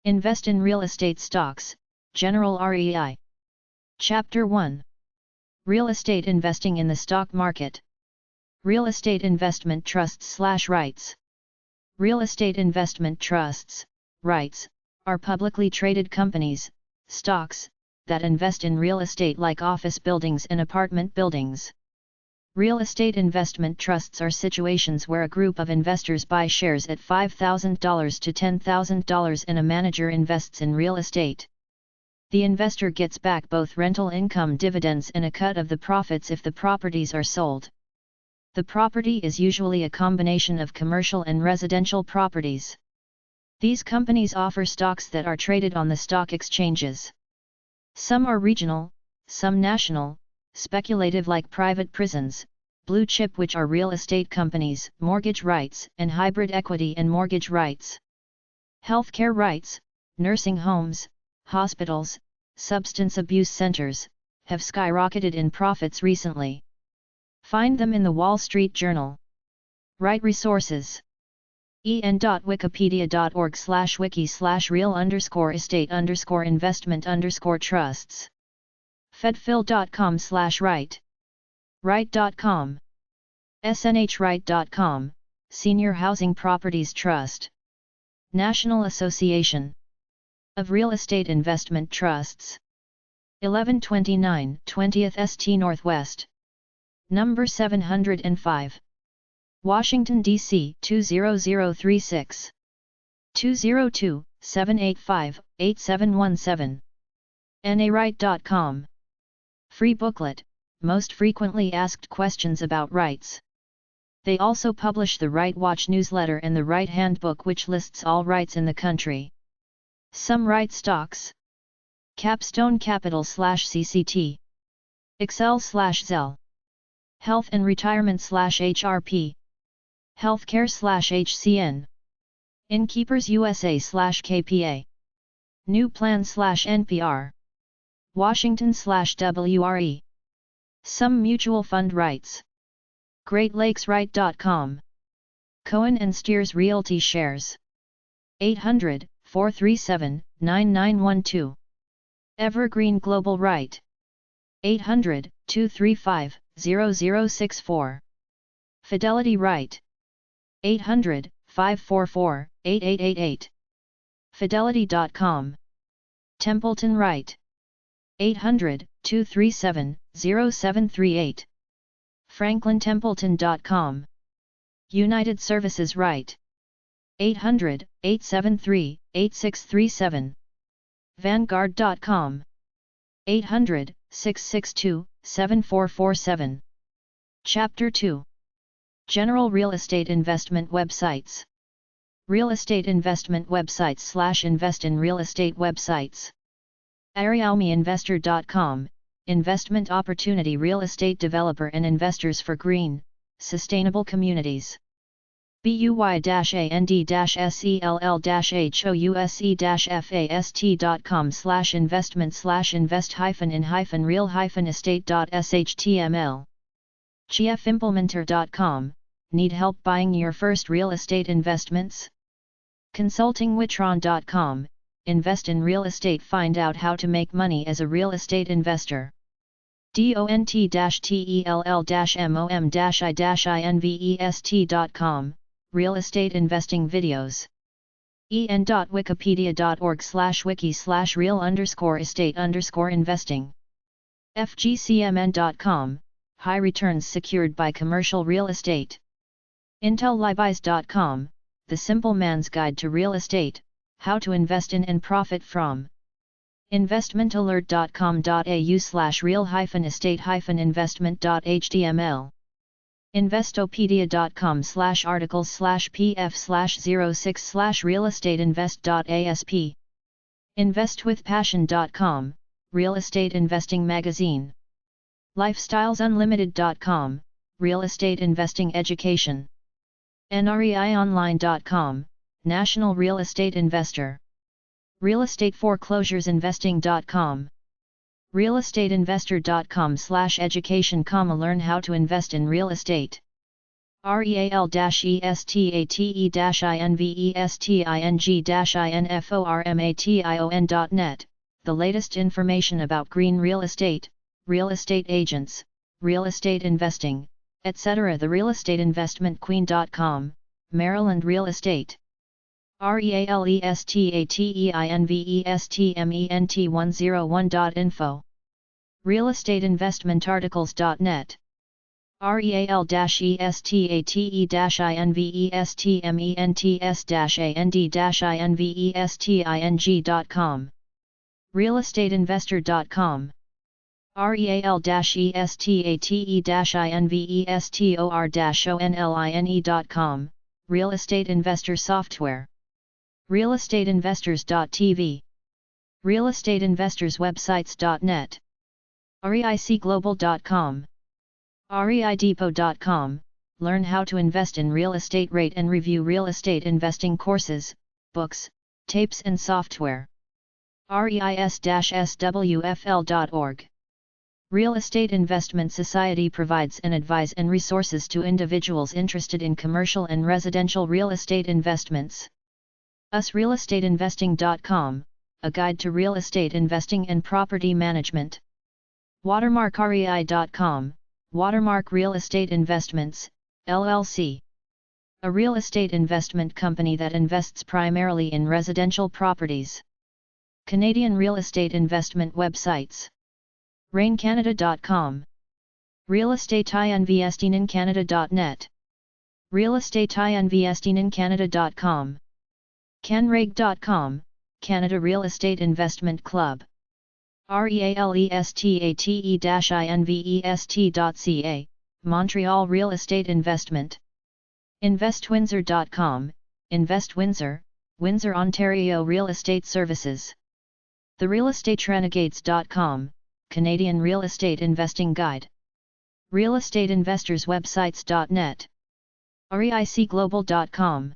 Invest in real estate stocks, General REI. Chapter 1. Real estate investing in the stock market. Real estate investment trusts/REITs. Real estate investment trusts, REITs, are publicly traded companies, stocks, that invest in real estate like office buildings and apartment buildings. Real estate investment trusts are situations where a group of investors buy shares at $5,000 to $10,000 and a manager invests in real estate. The investor gets back both rental income dividends and a cut of the profits if the properties are sold. The property is usually a combination of commercial and residential properties. These companies offer stocks that are traded on the stock exchanges. Some are regional, some national, speculative like private prisons, blue chip which are real estate companies, mortgage REITs, and hybrid equity and mortgage REITs. Healthcare REITs, nursing homes, hospitals, substance abuse centers, have skyrocketed in profits recently. Find them in the Wall Street Journal. REIT resources. en.wikipedia.org/wiki/real_estate_investment_trusts. fedphil.com/REIT. REIT.com. snhreit.com, Senior Housing Properties Trust. National Association of Real Estate Investment Trusts. 1129 20th St. Northwest. Number 705. Washington, D.C. 20036. 202-785-8717. nareit.com. Free booklet, Most Frequently Asked Questions About REITs. They also publish the REIT Watch newsletter and the REIT Handbook which lists all REITs in the country. Some REIT stocks. Capstone Capital/CCT. Excel/Zell. Health and Retirement/HRP. Healthcare/HCN. Innkeepers USA/KPA. New Plan/NPR. Washington/WRE. Some mutual fund REITs. GreatLakesREIT.com. Cohen and Steers Realty Shares. 800-437-9912. Evergreen Global REIT. 800-235-0064. Fidelity REIT. 800-544-8888. Fidelity.com. Templeton REIT. 800-237-0738. FranklinTempleton.com. United Services REIT. 800-873-8637. Vanguard.com. 800-662-7447. Chapter 2. General Real Estate Investment Websites. Real Estate Investment Websites / Invest in Real Estate Websites. REIMeinvestor.com, Investment Opportunity Real Estate Developer and Investors for Green, Sustainable Communities. buy-sell-invest-invest-in-real-estate.html. chifimplementer.com, Need help buying your first real estate investments? Consultingwitron.com, Invest in real estate. Find out how to make money as a real estate investor. DONT-TELL-MOM-I-INVEST.com, Real Estate Investing Videos. en.wikipedia.org/wiki/real_estate_investing. FGCMN.com, High returns secured by commercial real estate. IntelLibis.com, The Simple Man's Guide to Real Estate, How to Invest in and Profit from. investmentalert.com.au/real-estate-investment.html. investopedia.com/articles/pf/06/realestateinvest.asp. investwithpassion.com, Real Estate Investing Magazine. lifestylesunlimited.com, Real Estate Investing Education. nreionline.com, National Real Estate Investor. realestateforeclosuresinvesting.com. realestateinvestor.com/education, learn how to invest in real estate. REAL-estate-investing-information.net, the latest information about green real estate agents, real estate investing, etc. The realestateinvestmentqueen.com, Maryland Real Estate. REALESTATEINVESTMENT101.info. Realestateinvestmentarticles.net. REAL-ESTATE-INVESTMENTS-AND-INVESTING.com. Realestateinvestor.com. REAL-ESTATE-INVESTOR-ONLINE.com, Real Estate Investor Software. Realestateinvestors.tv. Realestateinvestorswebsites.net. REICglobal.com. REIDepot.com, learn how to invest in real estate, rate and review real estate investing courses, books, tapes and software. REIS-SWFL.org. Real Estate Investment Society provides an advice and resources to individuals interested in commercial and residential real estate investments. USRealestateInvesting.com, a guide to real estate investing and property management. WatermarkREI.com, Watermark Real Estate Investments, LLC. A real estate investment company that invests primarily in residential properties. Canadian real estate investment websites. REINCanada.com. RealEstateInvestingInCanada.net. RealEstateInvestingInCanada.com. CanREG.com, Canada Real Estate Investment Club. REALESTATE-INVEST.ca, Montreal Real Estate Investment. InvestWindsor.com, Invest Windsor, Windsor, Ontario Real Estate Services. TheRealEstateRenegades.com, Canadian Real Estate Investing Guide. RealEstateInvestorsWebsites.net. REICglobal.com.